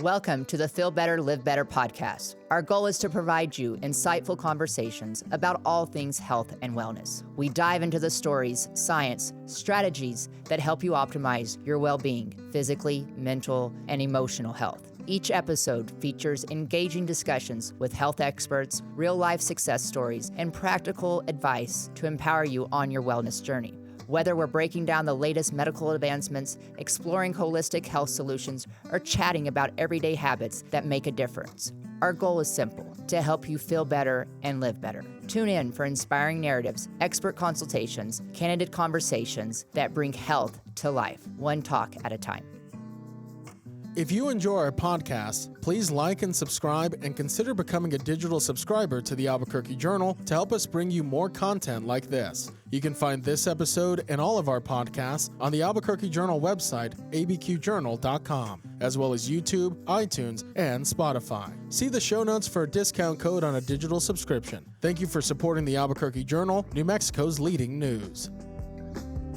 Welcome to the Feel Better, Live Better podcast. Our goal is to provide you insightful conversations about all things health and wellness. We dive into the stories, science, strategies that help you optimize your well-being, physically, mental, and emotional health. Each episode features engaging discussions with health experts, real-life success stories, and practical advice to empower you on your wellness journey. Whether we're breaking down the latest medical advancements, exploring holistic health solutions, or chatting about everyday habits that make a difference, our goal is simple: to help you feel better and live better. Tune in for inspiring narratives, expert consultations, candid conversations that bring health to life, one talk at a time. If you enjoy our podcast, please like and subscribe and consider becoming a digital subscriber to the Albuquerque Journal to help us bring you more content like this. You can find this episode and all of our podcasts on the Albuquerque Journal website, abqjournal.com, as well as YouTube, iTunes, and Spotify. See the show notes for a discount code on a digital subscription. Thank you for supporting the Albuquerque Journal, New Mexico's leading news.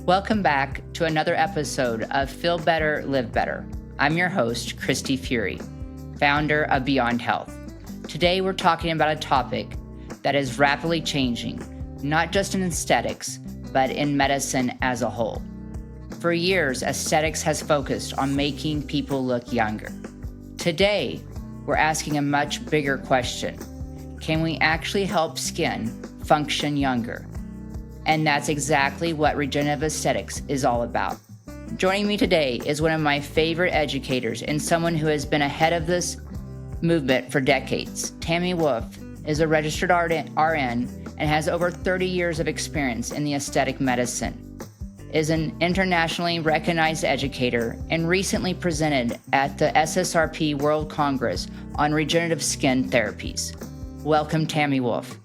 Welcome back to another episode of Feel Better, Live Better. I'm your host, Kristi Fury, founder of Beyond Health. Today we're talking about a topic that is rapidly changing, not just in aesthetics, but in medicine as a whole. For years, aesthetics has focused on making people look younger. Today, we're asking a much bigger question. Can we actually help skin function younger? And that's exactly what regenerative aesthetics is all about. Joining me today is one of my favorite educators and someone who has been ahead of this movement for decades. Tammy Wolf is a registered RN and has over 30 years of experience in the aesthetic medicine, is an internationally recognized educator, and recently presented at the SSRP World Congress on regenerative skin therapies. Welcome, Tammy Wolf.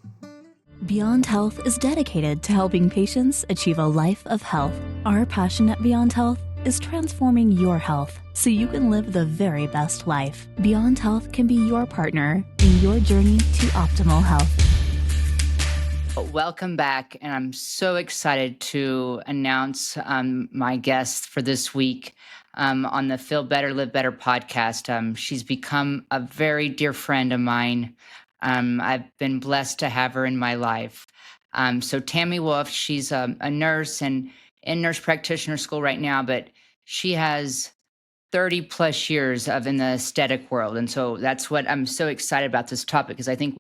Beyond Health is dedicated to helping patients achieve a life of health. Our passion at Beyond Health is transforming your health so you can live the very best life. Beyond Health can be your partner in your journey to optimal health. Welcome back, and I'm so excited to announce my guest for this week on the Feel Better, Live Better podcast. She's become a very dear friend of mine. I've been blessed to have her in my life. So Tammy Wolf, she's a nurse and in nurse practitioner school right now, but she has 30 plus years of in the aesthetic world. And so that's what I'm so excited about this topic, because I think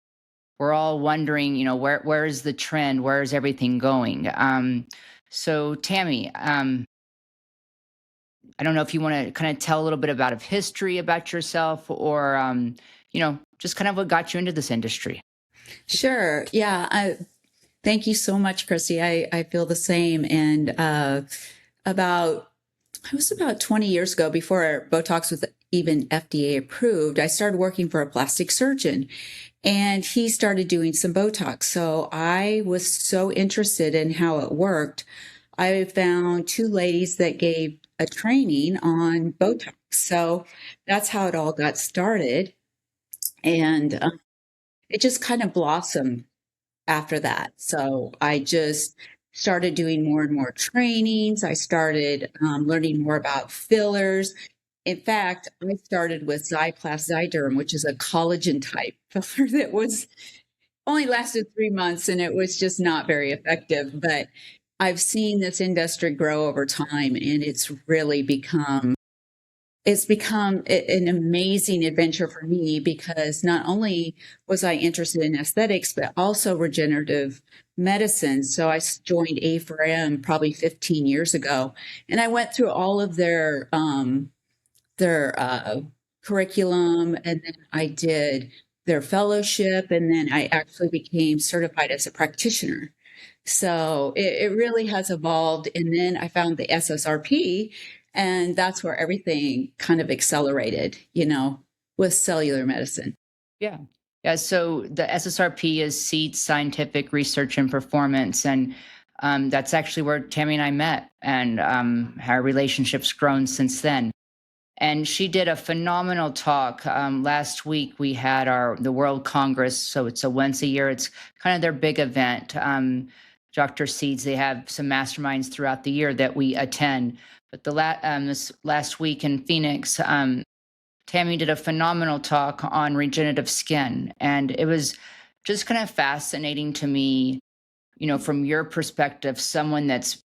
we're all wondering, where is the trend? Where is everything going? So Tammy, I don't know if you want to kind of tell a little bit about history about yourself, or, just kind of what got you into this industry. Sure. Yeah. Thank you so much, Kristi. I feel the same. And it was about 20 years ago, before Botox was even FDA approved, I started working for a plastic surgeon, and he started doing some Botox. So I was so interested in how it worked. I found two ladies that gave a training on Botox. So that's how it all got started. And it just kind of blossomed after that. So I just started doing more and more trainings. I started learning more about fillers. In fact, I started with Zyplast Zyderm, which is a collagen type filler that was only lasted 3 months, and it was just not very effective. But I've seen this industry grow over time, and it's really become an amazing adventure for me, because not only was I interested in aesthetics, but also regenerative medicine. So I joined A4M probably 15 years ago, and I went through all of their curriculum, and then I did their fellowship, and then I actually became certified as a practitioner. So it really has evolved. And then I found the SSRP, and that's where everything kind of accelerated, with cellular medicine. Yeah. Yeah. So the SSRP is Seats Scientific Research and Performance. And that's actually where Tammy and I met, and our relationship's grown since then. And she did a phenomenal talk. Last week, we had the World Congress. So it's a once a year. It's kind of their big event. Dr. Seeds, they have some masterminds throughout the year that we attend. But this last week in Phoenix, Tammy did a phenomenal talk on regenerative skin. And it was just kind of fascinating to me, from your perspective, someone that's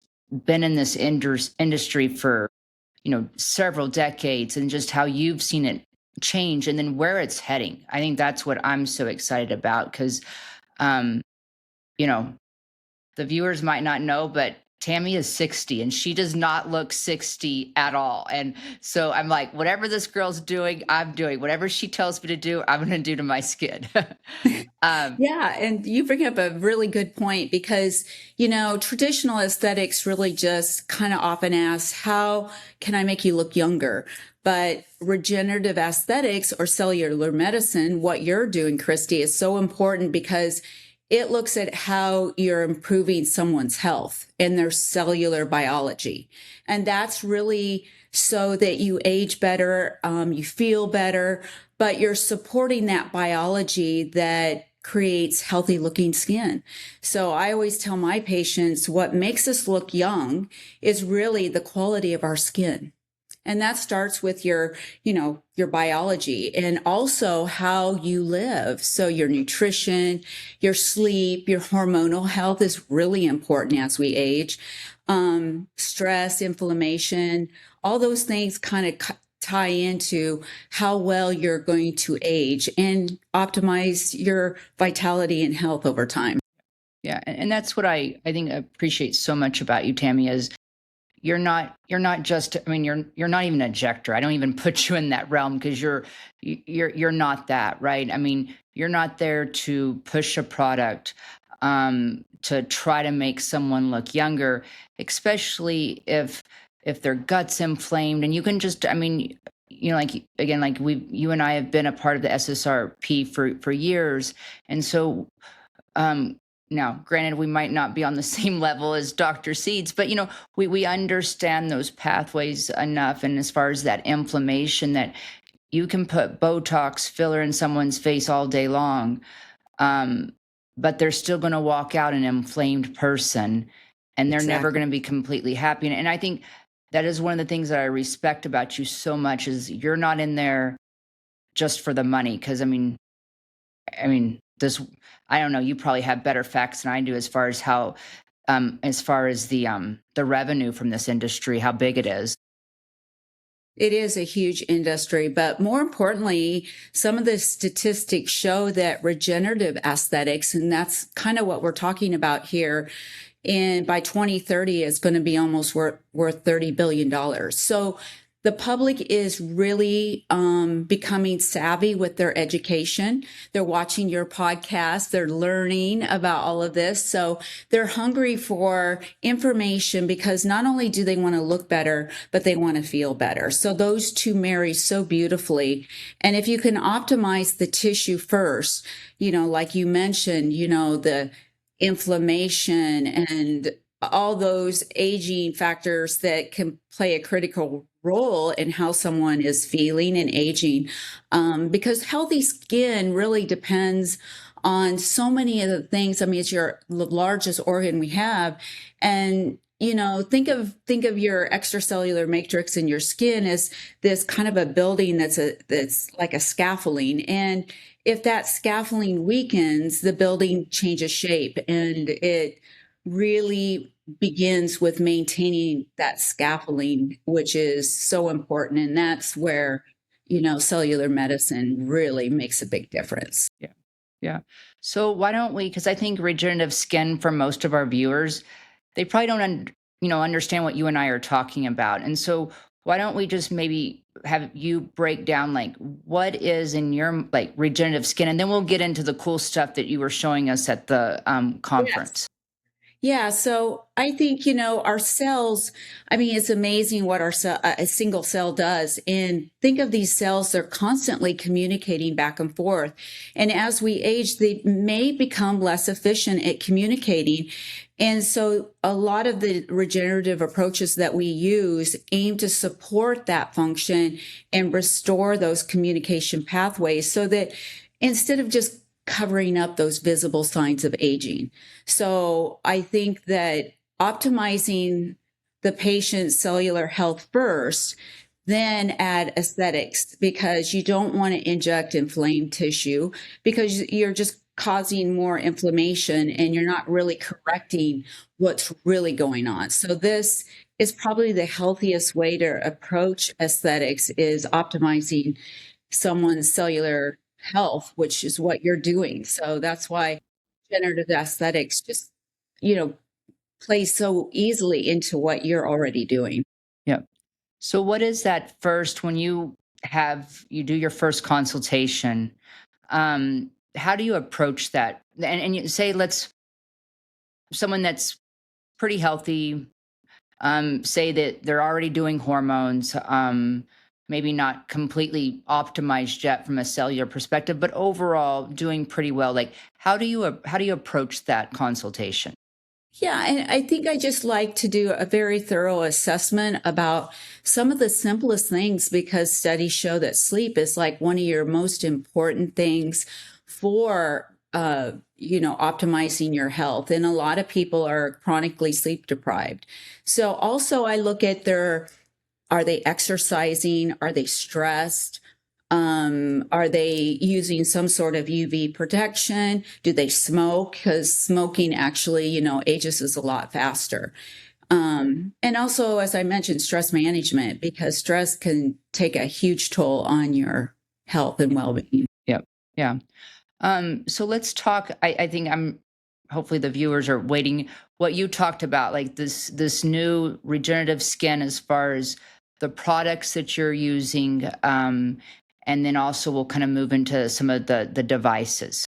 been in this industry for, several decades, and just how you've seen it change and then where it's heading. I think that's what I'm so excited about because, um, you know, the viewers might not know, but Tammy is 60 and she does not look 60 at all. And so I'm like, whatever this girl's doing, I'm doing. Whatever she tells me to do, I'm going to do to my skin. Yeah, and you bring up a really good point because, traditional aesthetics really just kind of often ask, how can I make you look younger? But regenerative aesthetics or cellular medicine, what you're doing, Kristi, is so important because it looks at how you're improving someone's health and their cellular biology. And that's really so that you age better, you feel better, but you're supporting that biology that creates healthy looking skin. So I always tell my patients what makes us look young is really the quality of our skin. And that starts with your biology and also how you live. So your nutrition, your sleep, your hormonal health is really important as we age. Stress, inflammation, all those things kind of tie into how well you're going to age and optimize your vitality and health over time. Yeah. And that's what I think I appreciate so much about you, Tammy, is you're not just, you're not even an injector. I don't even put you in that realm because you're not that, right? I mean, you're not there to push a product to try to make someone look younger, especially if their gut's inflamed. And you can just, like again, like you and I have been a part of the SSRP for years, and so now, granted, we might not be on the same level as Dr. Seeds, but we understand those pathways enough. And as far as that inflammation, that you can put Botox filler in someone's face all day long, but they're still going to walk out an inflamed person, and they're never going to be completely happy. And I think that is one of the things that I respect about you so much is you're not in there just for the money. Because this, I don't know, you probably have better facts than I do as far as how, as far as the revenue from this industry, how big it is. It is a huge industry, but more importantly, some of the statistics show that regenerative aesthetics, and that's kind of what we're talking about here, and by 2030 is going to be almost worth $30 billion. So the public is really becoming savvy with their education. They're watching your podcast. They're learning about all of this. So they're hungry for information because not only do they want to look better, but they want to feel better. So those two marry so beautifully. And if you can optimize the tissue first, like you mentioned, the inflammation and all those aging factors that can play a critical role in how someone is feeling and aging. Because healthy skin really depends on so many of the things. I mean, it's the largest organ we have. And, think of your extracellular matrix in your skin as this kind of a building that's like a scaffolding. And if that scaffolding weakens, the building changes shape, and it really begins with maintaining that scaffolding, which is so important. And that's where, cellular medicine really makes a big difference. Yeah. Yeah. So why don't we, because I think regenerative skin for most of our viewers, they probably don't, understand what you and I are talking about. And so why don't we just maybe have you break down like what is in your like regenerative skin, and then we'll get into the cool stuff that you were showing us at the conference. Yes. Yeah. So I think, our cells, it's amazing what a single cell does. And think of these cells, they're constantly communicating back and forth. And as we age, they may become less efficient at communicating. And so a lot of the regenerative approaches that we use aim to support that function and restore those communication pathways so that instead of just covering up those visible signs of aging. So I think that optimizing the patient's cellular health first then add aesthetics, because you don't want to inject inflamed tissue, because you're just causing more inflammation and you're not really correcting what's really going on. So this is probably the healthiest way to approach aesthetics, is optimizing someone's cellular health, which is what you're doing. So that's why generative aesthetics just, plays so easily into what you're already doing. Yep. So what is that first when you do your first consultation? How do you approach that? And you say, someone that's pretty healthy, say that they're already doing hormones, maybe not completely optimized yet from a cellular perspective, but overall doing pretty well. Like, how do you approach that consultation? Yeah, and I think I just like to do a very thorough assessment about some of the simplest things, because studies show that sleep is like one of your most important things for optimizing your health. And a lot of people are chronically sleep deprived. So also I look at are they exercising? Are they stressed? Are they using some sort of UV protection? Do they smoke? Because smoking actually, ages us a lot faster. And also, as I mentioned, stress management, because stress can take a huge toll on your health and well-being. Yep. Yeah. So let's talk. I think hopefully the viewers are waiting. What you talked about, like this new regenerative skin, as far as the products that you're using, and then also we'll kind of move into some of the devices.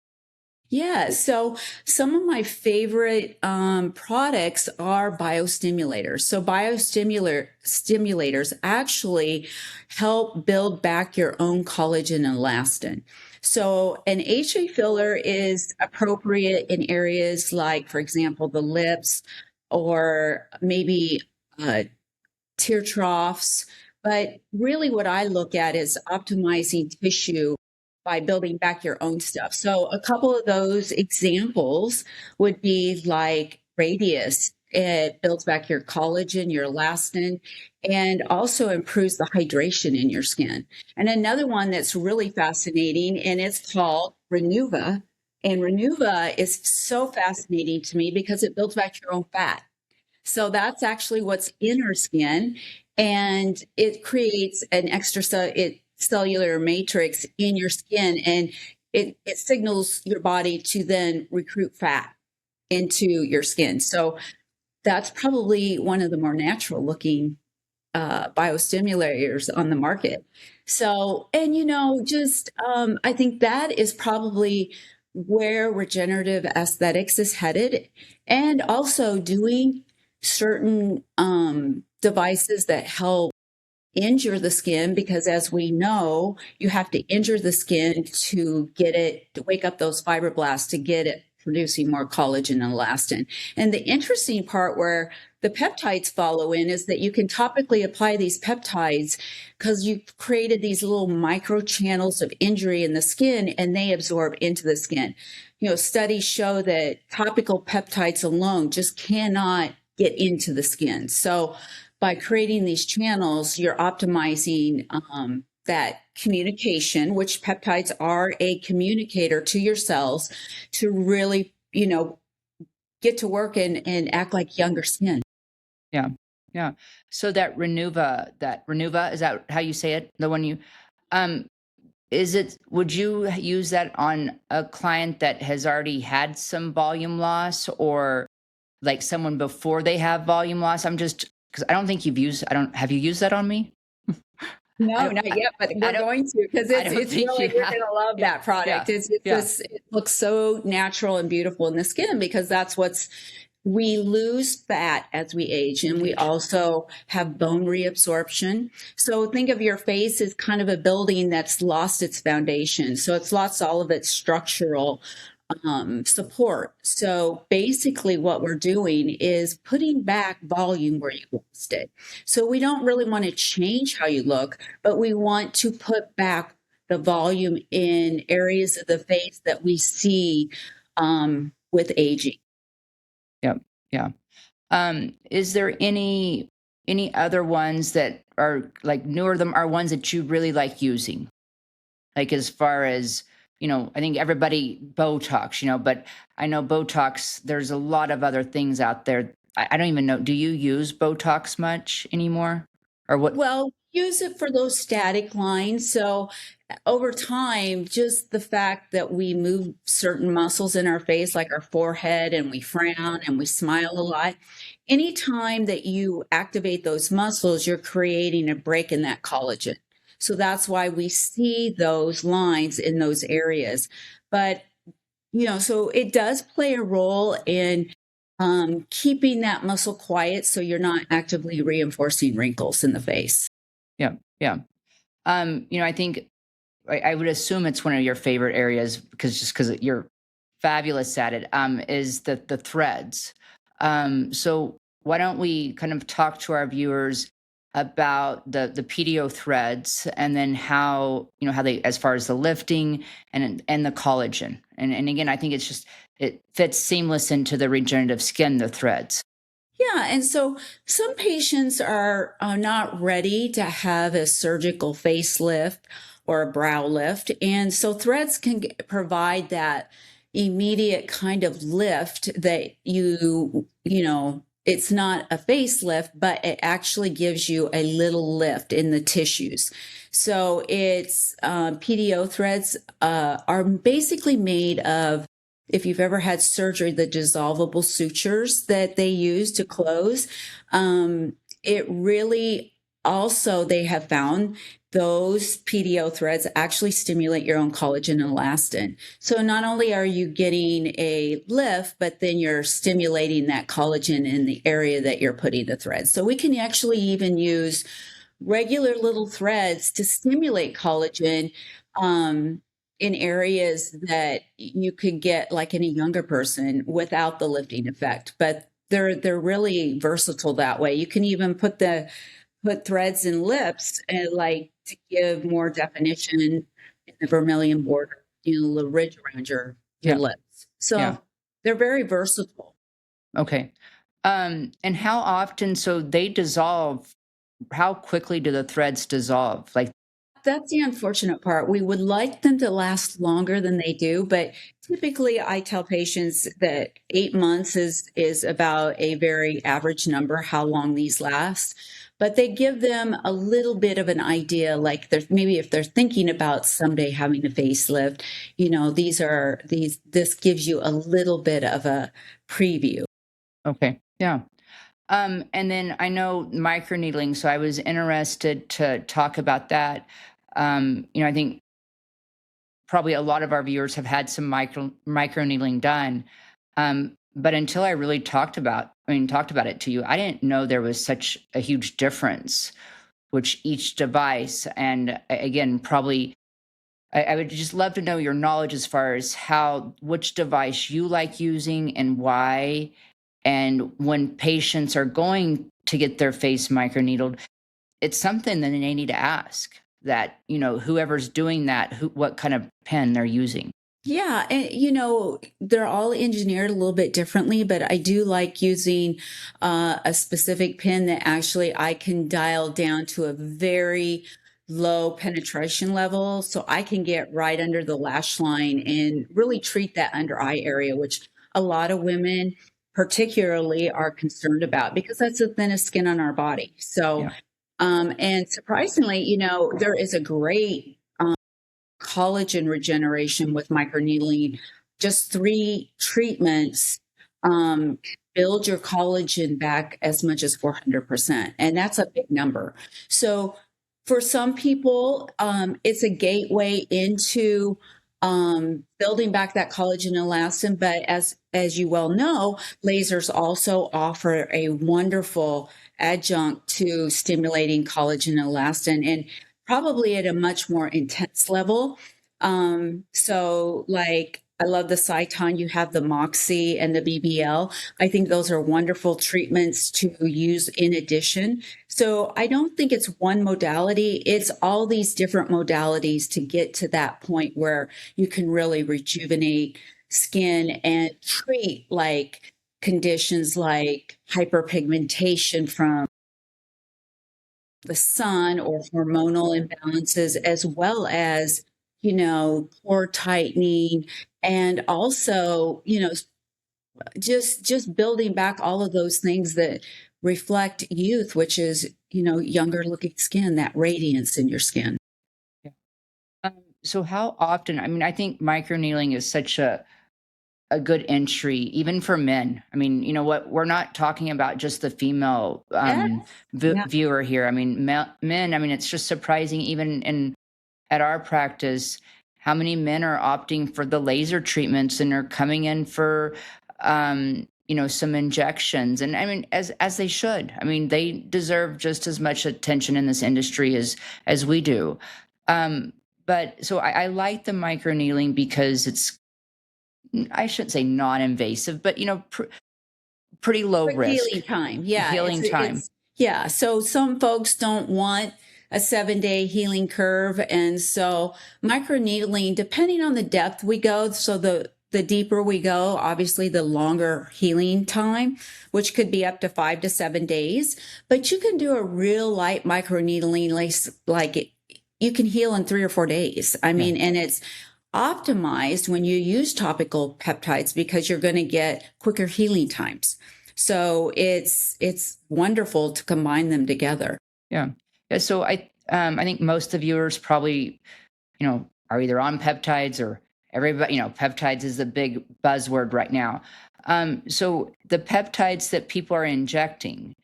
Yeah, so some of my favorite products are biostimulators. So stimulators actually help build back your own collagen and elastin. So an HA filler is appropriate in areas like, for example, the lips, or maybe tear troughs. But really what I look at is optimizing tissue by building back your own stuff. So a couple of those examples would be like Radius. It builds back your collagen, your elastin, and also improves the hydration in your skin. And another one that's really fascinating, and it's called Renuva. And Renuva is so fascinating to me because it builds back your own fat. So that's actually what's in our skin, and it creates an cellular matrix in your skin, and it signals your body to then recruit fat into your skin. So that's probably one of the more natural looking biostimulators on the market. So, and I think that is probably where regenerative aesthetics is headed, and also doing certain devices that help injure the skin, because as we know, you have to injure the skin to get it to wake up those fibroblasts to get it producing more collagen and elastin. And the interesting part where the peptides follow in is that you can topically apply these peptides, because you've created these little micro channels of injury in the skin, and they absorb into the skin. Studies show that topical peptides alone just cannot get into the skin. So by creating these channels, you're optimizing that communication, which peptides are a communicator to your cells, to really, get to work and act like younger skin. Yeah. Yeah. So that Renuva, is that how you say it? The one um, would you use that on a client that has already had some volume loss, or like someone before they have volume loss? Because have you used that on me? No, not yet, but we're going to, because it's really, you're going to love that product. Yeah. It looks so natural and beautiful in the skin, because we lose fat as we age, and we also have bone reabsorption. So think of your face as kind of a building that's lost its foundation. So it's lost all of its structural support. So basically what we're doing is putting back volume where you lost it. So we don't really want to change how you look, but we want to put back the volume in areas of the face that we see with aging. Yep. Yeah. Is there any other ones that are like newer them are ones that you really like using? Like as far as, I think everybody Botox, but I know Botox, there's a lot of other things out there. I don't even know. Do you use Botox much anymore? Or what? Well, use it for those static lines. So over time, just the fact that we move certain muscles in our face, like our forehead, and we frown and we smile a lot, anytime that you activate those muscles, you're creating a break in that collagen. So that's why we see those lines in those areas. But, so it does play a role in keeping that muscle quiet so you're not actively reinforcing wrinkles in the face. Yeah. Yeah. I think I would assume it's one of your favorite areas because you're fabulous at it, is the threads. So why don't we kind of talk to our viewers about the PDO threads, and then how they, as far as the lifting and the collagen. And again, I think it fits seamless into the regenerative skin, the threads. Yeah, and so some patients are not ready to have a surgical facelift or a brow lift, and so threads can provide that immediate kind of lift that it's not a facelift, but it actually gives you a little lift in the tissues. So it's PDO threads are basically made of, if you've ever had surgery, the dissolvable sutures that they use to close. It really also, they have found those PDO threads actually stimulate your own collagen and elastin. So not only are you getting a lift, but then you're stimulating that collagen in the area that you're putting the threads. So we can actually even use regular little threads to stimulate collagen in areas that you could get like in a younger person without the lifting effect. But they're really versatile that way. You can even put threads in lips and like to give more definition in the vermilion border, the ridge around your Yeah. lips. So Yeah. they're very versatile. Okay. And how often, so they dissolve, how quickly do the threads dissolve? Like, That's the unfortunate part. We would like them to last longer than they do, but typically I tell patients that 8 months is about a very average number, how long these last. But they give them a little bit of an idea, like maybe if they're thinking about someday having a facelift, this gives you a little bit of a preview. okay. Yeah. And then I know microneedling, so I was interested to talk about that. I think probably a lot of our viewers have had some microneedling done. But until I really talked about it to you, I didn't know there was such a huge difference which each device. And again, probably I would just love to know your knowledge as far as which device you like using and why. And when patients are going to get their face microneedled, it's something that they need to ask that, whoever's doing that, what kind of pen they're using. Yeah, and they're all engineered a little bit differently, but I do like using a specific pin that actually I can dial down to a very low penetration level, so I can get right under the lash line and really treat that under eye area, which a lot of women particularly are concerned about because that's the thinnest skin on our body. So, Yeah. and surprisingly, there is a great collagen regeneration with microneedling. Just 3 treatments um, build your collagen back as much as 400%. And that's a big number. So for some people, it's a gateway into building back that collagen and elastin. But as you well know, lasers also offer a wonderful adjunct to stimulating collagen and elastin. And probably at a much more intense level. So like I love the Cyton, you have the Moxie and the BBL. I think those are wonderful treatments to use in addition. So I don't think it's one modality. It's all these different modalities to get to that point where you can really rejuvenate skin and treat like conditions like hyperpigmentation from the sun or hormonal imbalances, as well as, core tightening, and also, just building back all of those things that reflect youth, which is, younger looking skin, that radiance in your skin. Yeah. So how often, I mean, I think microneedling is such a good entry, even for men. I mean, you know what? We're not talking about just the female Yes. Yeah. viewer here. I mean, men. I mean, it's just surprising, even in at our practice, how many men are opting for the laser treatments and are coming in for, some injections. And I mean, as they should. I mean, they deserve just as much attention in this industry as we do. Um, but so I like the microneedling because it's, I shouldn't say non-invasive, but pretty low For risk healing time. Yeah. healing time. Yeah. So some folks don't want a 7-day healing curve. And so microneedling, depending on the depth we go, so the deeper we go, obviously the longer healing time, which could be up to 5 to 7 days. But you can do a real light microneedling, you can heal in 3 or 4 days. I mean, and it's optimized when you use topical peptides because you're going to get quicker healing times. So it's wonderful to combine them together. Yeah. Yeah. So I think most of the viewers probably, are either on peptides or everybody, peptides is a big buzzword right now. So the peptides that people are injecting,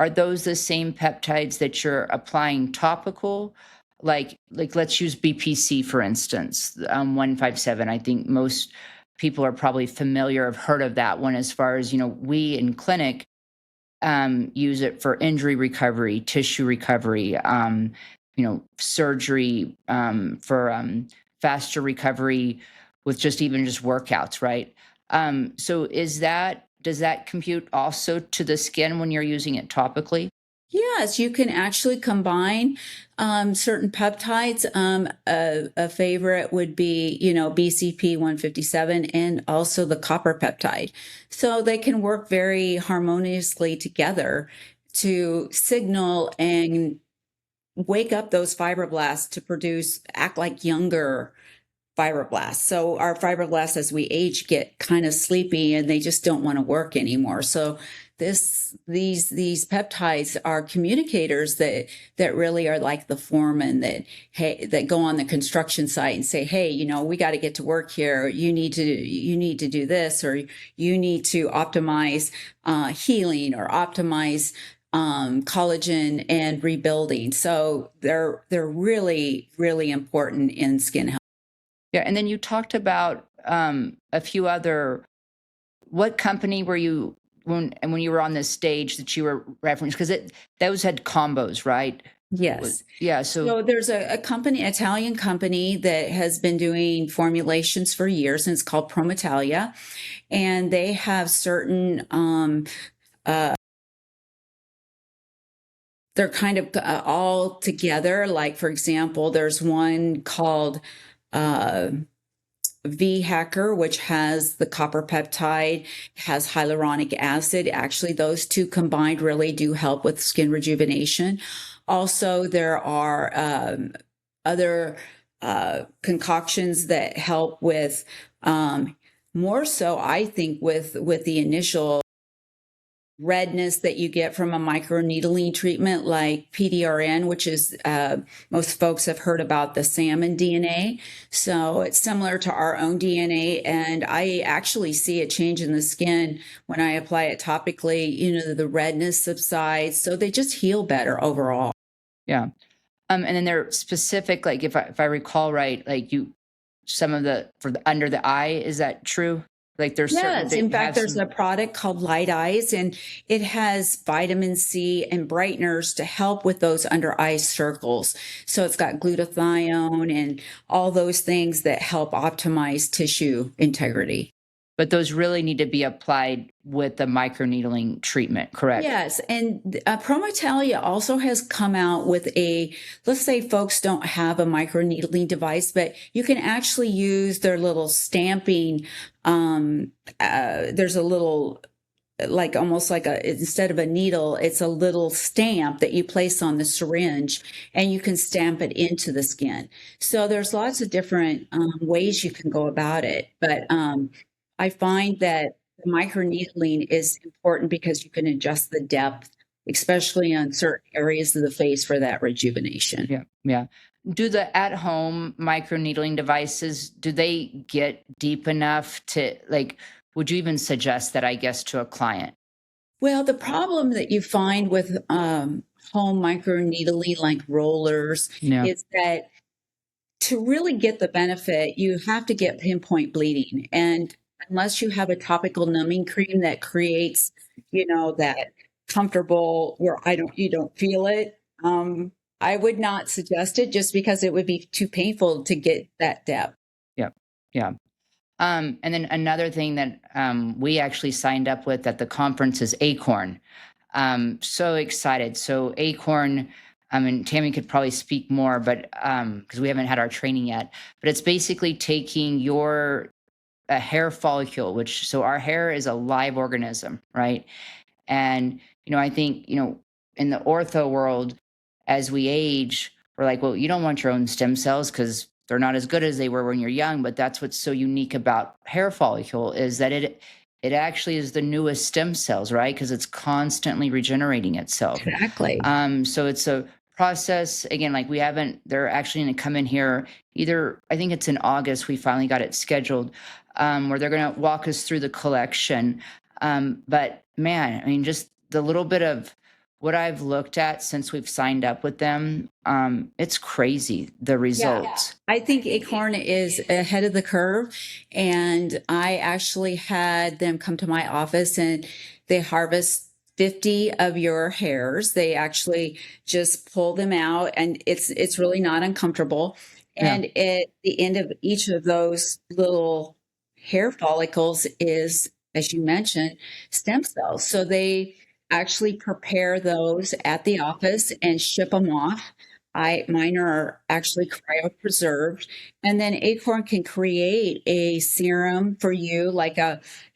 are those the same peptides that you're applying topical? Like let's use BPC for instance, 157. I think most people are probably familiar, have heard of that one. As far as we in clinic use it for injury recovery, tissue recovery, surgery, for faster recovery with just workouts, right? So does that compute also to the skin when you're using it topically? Yes, you can actually combine certain peptides. A favorite would be, BCP 157 and also the copper peptide. So they can work very harmoniously together to signal and wake up those fibroblasts to act like younger fibroblasts. So our fibroblasts, as we age, get kind of sleepy and they just don't want to work anymore. So these peptides are communicators that really are like the foreman that go on the construction site and say, hey, we got to get to work here. You need to do this, or you need to optimize healing or optimize collagen and rebuilding. So they're really, really important in skin health. Yeah, and then you talked about a few other. What company were you when you were on this stage that you were referencing? Because those had combos, right? Yes. Yeah. So there's a company, Italian company, that has been doing formulations for years, and it's called Prometalia, and they have certain. They're kind of all together. Like, for example, there's one called V Hacker, which has the copper peptide, has hyaluronic acid. Actually, those two combined really do help with skin rejuvenation. Also, there are other concoctions that help with more so, I think, with the initial redness that you get from a microneedling treatment like PDRN, which is most folks have heard about the salmon DNA. So it's similar to our own DNA. And I actually see a change in the skin when I apply it topically. The redness subsides. So they just heal better overall. Yeah. And then they're specific, like if I recall right, like some of under the eye, is that true? Like there's certain. Yes, in fact, there's a product called Light Eyes, and it has vitamin C and brighteners to help with those under eye circles. So it's got glutathione and all those things that help optimize tissue integrity. But those really need to be applied with the microneedling treatment, correct? Yes. And Prometalia also has come out with let's say folks don't have a microneedling device, but you can actually use their little stamping. There's a little like almost like instead of a needle, it's a little stamp that you place on the syringe and you can stamp it into the skin. So there's lots of different ways you can go about it. But I find that microneedling is important because you can adjust the depth, especially on certain areas of the face for that rejuvenation. Yeah. Yeah. Do the at-home microneedling devices, do they get deep enough to like, would you even suggest that, I guess, to a client? Well, the problem that you find with home microneedling, like rollers, Yeah. is that to really get the benefit, you have to get pinpoint bleeding. And unless you have a topical numbing cream that creates, that comfortable where you don't feel it, I would not suggest it just because it would be too painful to get that depth. Yeah. Yeah. And then another thing that we actually signed up with at the conference is Acorn. So excited. So Acorn, I mean, Tammy could probably speak more, but because we haven't had our training yet, but it's basically taking your a hair follicle, which so our hair is a live organism, right? And I think in the ortho world, as we age, we're like, well, you don't want your own stem cells because they're not as good as they were when you're young. But that's what's so unique about hair follicle is that it actually is the newest stem cells, right? Because it's constantly regenerating itself. Exactly. So it's a process again, like we haven't, they're actually going to come in here either, I think it's in August, we finally got it scheduled, where they're going to walk us through the collection. But man, I mean, just the little bit of what I've looked at since we've signed up with them, it's crazy, the results. I think Acorn is ahead of the curve. And I actually had them come to my office and they harvest 50 of your hairs. They actually just pull them out and it's really not uncomfortable. Yeah. And at the end of each of those little hair follicles is, as you mentioned, stem cells. So they actually prepare those at the office and ship them off. Mine are actually cryopreserved, and then Acorn can create a serum for you, like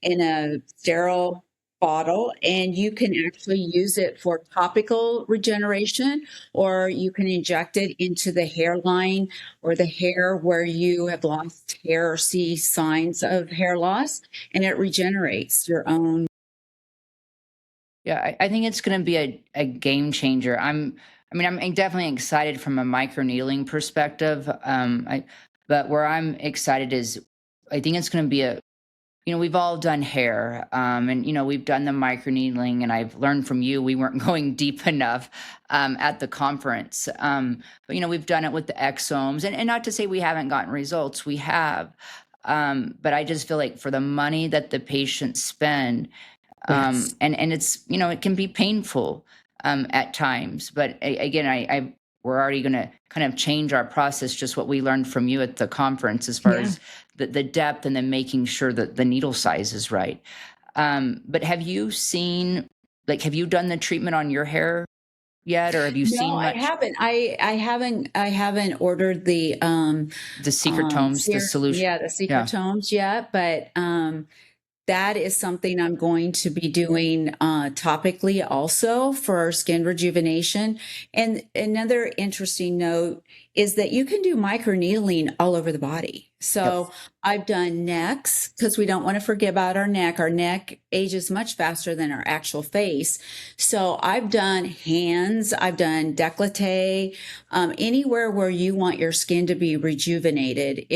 in a sterile bottle, and you can actually use it for topical regeneration, or you can inject it into the hairline or the hair where you have lost hair or see signs of hair loss, and it regenerates your own. Yeah, I think it's going to be a game changer. I'm definitely excited from a microneedling perspective. But where I'm excited is I think it's going to be we've all done hair, and we've done the microneedling, and I've learned from you we weren't going deep enough at the conference. But we've done it with the exomes, and not to say we haven't gotten results, we have. But I just feel like for the money that the patients spend, Yes. and it's it can be painful at times, but again, we're already going to kind of change our process, just what we learned from you at the conference as far Yeah. as the depth and then making sure that the needle size is right. But have you seen, like, have you done the treatment on your hair yet, or have you No, seen I much? haven't. I haven't ordered the The secret tomes, the solution? yeah, the secret Yeah. tomes yet, but that is something I'm going to be doing topically also for skin rejuvenation. And another interesting note is that you can do microneedling all over the body. Yep. So I've done necks because we don't want to forget about our neck. Our neck ages much faster than our actual face. So I've done hands, I've done décolleté, anywhere where you want your skin to be rejuvenated.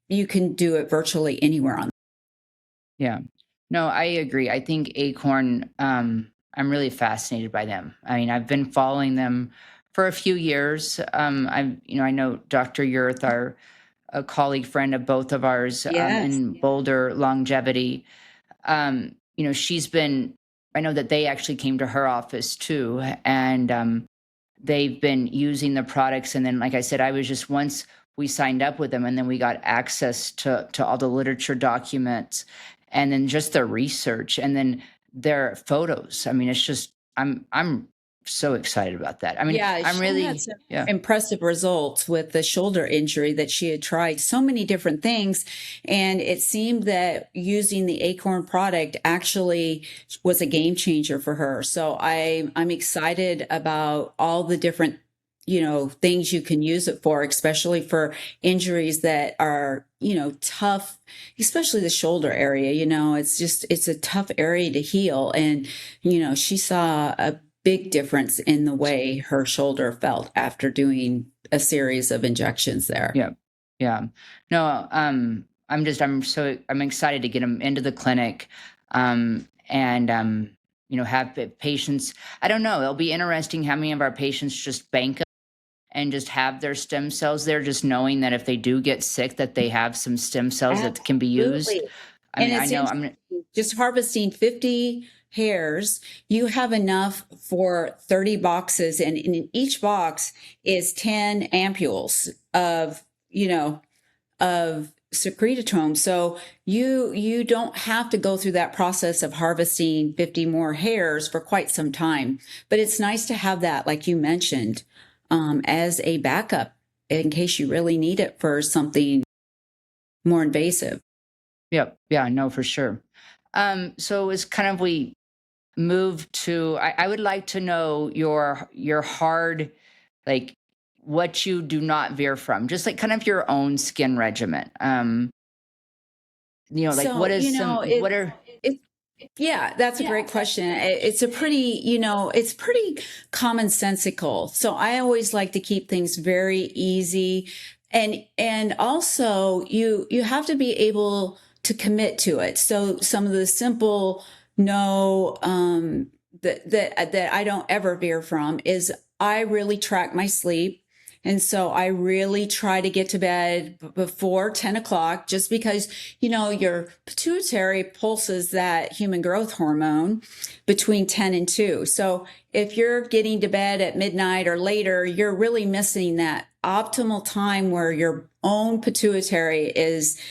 You can do it virtually anywhere on. Yeah. No, I agree. I think Acorn, I'm really fascinated by them. I mean, I've been following them for a few years. I know Dr. Yurth, a colleague friend of both of ours, Yes. in Boulder Longevity. She's been, I know that they actually came to her office too. And they've been using the products. And then, like I said, I was just once we signed up with them and then we got access to all the literature documents and then just their research and then their photos. I mean, it's just, I'm so excited about that. I mean, Yeah, I'm she had really, some yeah, impressive results with the shoulder injury that she had tried so many different things. And it seemed that using the Acorn product actually was a game changer for her. So I'm excited about all the different, things you can use it for, especially for injuries that are, tough, especially the shoulder area. It's a tough area to heal. And, she saw a big difference in the way her shoulder felt after doing a series of injections there. yeah, yeah. No, I'm excited to get them into the clinic, and have patients. I don't know. It'll be interesting how many of our patients just bank and just have their stem cells there, just knowing that if they do get sick, that they have some stem cells that can be used. Absolutely. I And mean, I it's know interesting, just harvesting 50 hairs, you have enough for 30 boxes, and in each box is 10 ampules of secretome. So you don't have to go through that process of harvesting 50 more hairs for quite some time. But it's nice to have that, like you mentioned, as a backup in case you really need it for something more invasive. yep, yeah, no, for sure. So it's kind of we move to. I would like to know your hard, like what you do not veer from, just like kind of your own skin regimen. Like So, what is some what are it, yeah, that's a great question. It's a pretty, it's pretty commonsensical. So I always like to keep things very easy. And also you have to be able to commit to it. So some of the simple no that I don't ever veer from is I really track my sleep. And so I really try to get to bed before 10 o'clock, just because, your pituitary pulses that human growth hormone between 10 and 2. So if you're getting to bed at midnight or later, you're really missing that optimal time where your own pituitary is,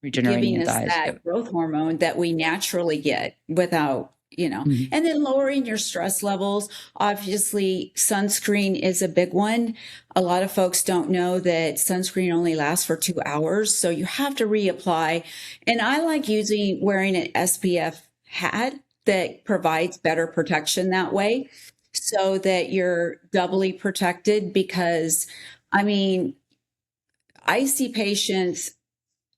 regenerating giving at the us highest? that Yep. growth hormone that we naturally get without, Mhm. and then lowering your stress levels. Obviously, sunscreen is a big one. A lot of folks don't know that sunscreen only lasts for 2 hours, so you have to reapply. And I like wearing an SPF hat that provides better protection that way, so that you're doubly protected. Because, I mean, I see patients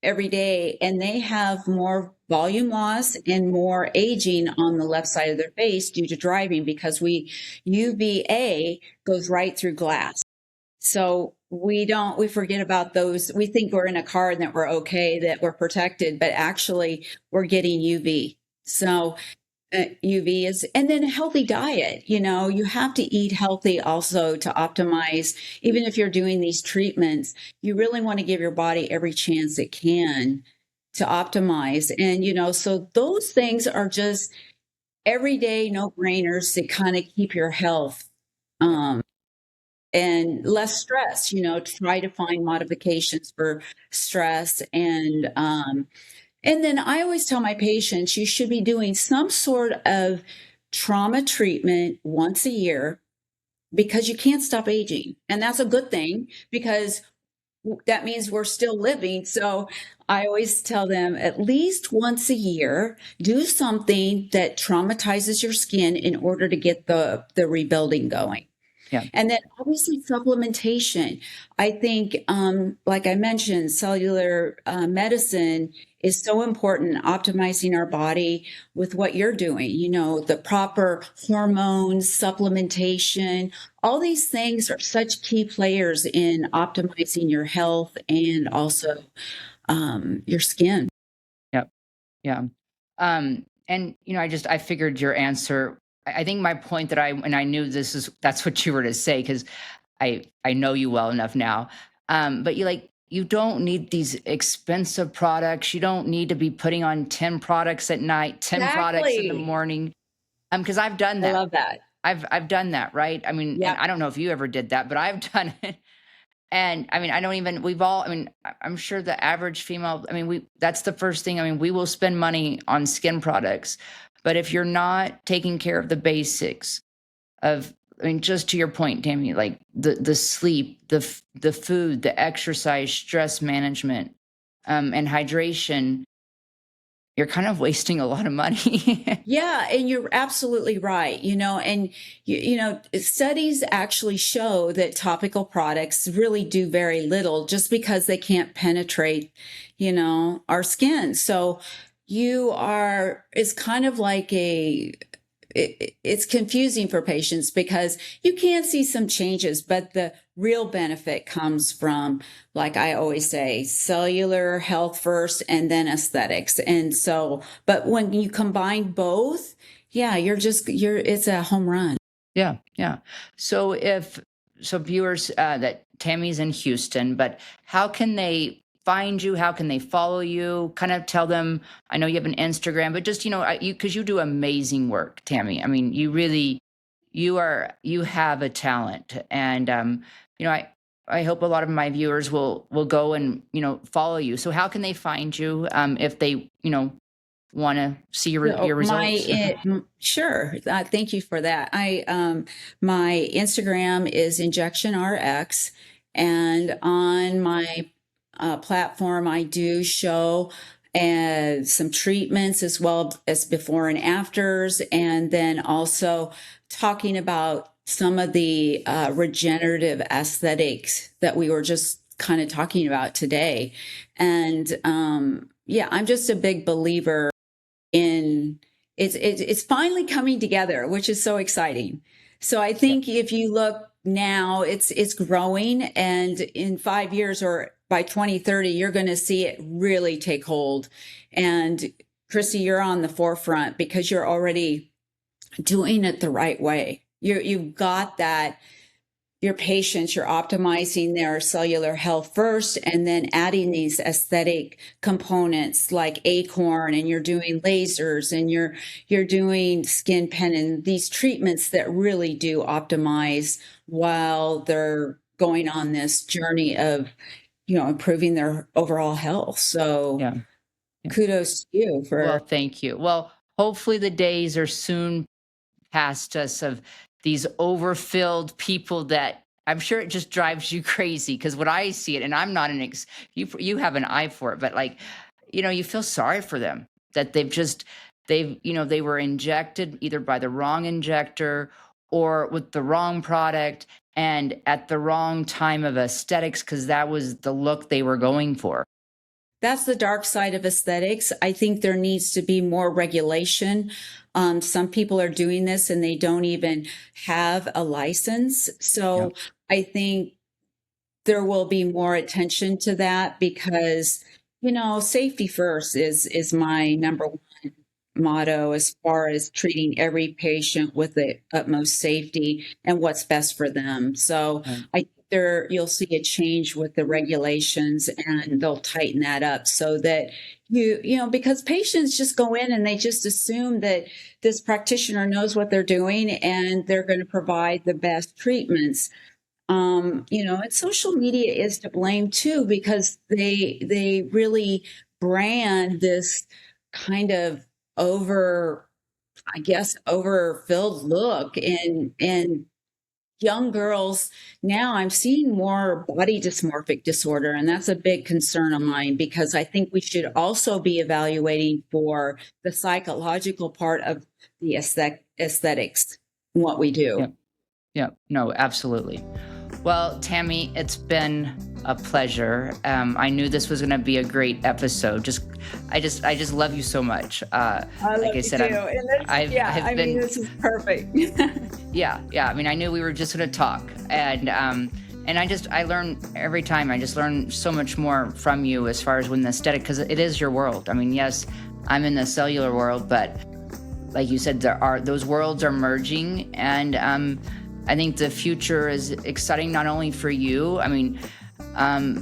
every day and they have more volume loss and more aging on the left side of their face due to driving, because UVA goes right through glass. So we forget about those. We think we're in a car and that we're okay, that we're protected, but actually we're getting UV. So UV is, and then a healthy diet. You have to eat healthy also to optimize. Even if you're doing these treatments, you really want to give your body every chance it can to optimize. And, so those things are just everyday no brainers that kind of keep your health um, and less stress. Try to find modifications for stress. And then I always tell my patients you should be doing some sort of trauma treatment once a year, because you can't stop aging. And that's a good thing, because that means we're still living. So I always tell them at least once a year, do something that traumatizes your skin in order to get the rebuilding going. Yeah. And then obviously supplementation. I think, like I mentioned, cellular medicine is so important, optimizing our body with what you're doing, the proper hormones, supplementation. All these things are such key players in optimizing your health and also your skin. Yep. Yeah. And I figured your answer. I think my point that I knew that's what you were to say, because I know you well enough now. But you don't need these expensive products. You don't need to be putting on 10 products at night, 10 products in the Exactly. morning. Because I've done I that. love that. I've done that, right? I mean, and Yep. I don't know if you ever did that, but I've done it. And I mean, I don't even, we've all, I mean, I'm sure the average female, I mean, that's the first thing. I mean, we will spend money on skin products, but if you're not taking care of the basics, I mean, just to your point, Tammy, like the sleep, the food, the exercise, stress management, and hydration, you're kind of wasting a lot of money. Yeah, and you're absolutely right. And studies actually show that topical products really do very little just because they can't penetrate, our skin. So it's kind of like it's confusing for patients because you can see some changes, but the real benefit comes from, like I always say, cellular health first and then aesthetics. And so, but when you combine both, yeah, it's a home run. Yeah, yeah. So viewers, that Tammy's in Houston, but how can they find you? How can they follow you? Kind of tell them, I know you have an Instagram, but just, because you do amazing work, Tammy. I mean, you have a talent. And, I hope a lot of my viewers will go and, follow you. So how can they find you, if they, want to see your results? Sure. Thank you for that. My Instagram is InjectionRx, and on my platform, I do show some treatments as well as before and afters, and then also talking about some of the regenerative aesthetics that we were just kind of talking about today. And I'm just a big believer in it's finally coming together, which is so exciting. So I think if you look now, it's growing, and in 5 years or by 2030, you're going to see it really take hold. And Kristi, you're on the forefront because you're already doing it the right way. You've got that. Your patients, you're optimizing their cellular health first, and then adding these aesthetic components like Acorn, and you're doing lasers, and you're doing skin pen, and these treatments that really do optimize while they're going on this journey of, improving their overall health. So Yeah. kudos to you for. Well, thank you. Well, hopefully the days are soon past us of these overfilled people that I'm sure it just drives you crazy, because when I see it, and I'm not you have an eye for it, but like, you feel sorry for them that they were injected either by the wrong injector or with the wrong product and at the wrong time of aesthetics, because that was the look they were going for. That's the dark side of aesthetics. I think there needs to be more regulation. Some people are doing this and they don't even have a license. So Yeah. I think there will be more attention to that because, safety first is my number one motto as far as treating every patient with the utmost safety and what's best for them. So you'll see a change with the regulations, and they'll tighten that up so that because patients just go in and they just assume that this practitioner knows what they're doing and they're going to provide the best treatments. And social media is to blame too, because they really brand this kind of overfilled look, and young girls now, I'm seeing more body dysmorphic disorder, and that's a big concern of mine because I think we should also be evaluating for the psychological part of the aesthetics, what we do. Yeah, no, absolutely. Well, Tammy, it's been a pleasure. I knew this was going to be a great episode. I just love you so much. I love you too. This is perfect. Yeah. I mean, I knew we were just going to talk, and I learn every time. I just learn so much more from you as far as when the aesthetic, because it is your world. I mean, yes, I'm in the cellular world, but like you said, those worlds are merging, and I think the future is exciting not only for you, I mean,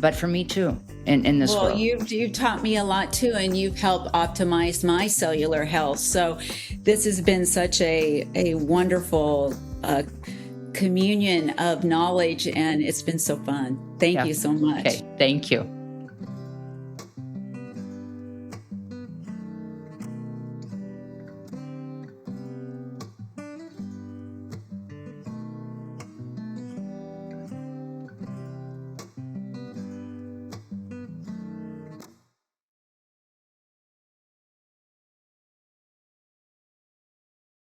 but for me too in this world. Well, you've taught me a lot too, and you've helped optimize my cellular health. So this has been such a wonderful communion of knowledge, and it's been so fun. Thank you so much. Okay, thank you.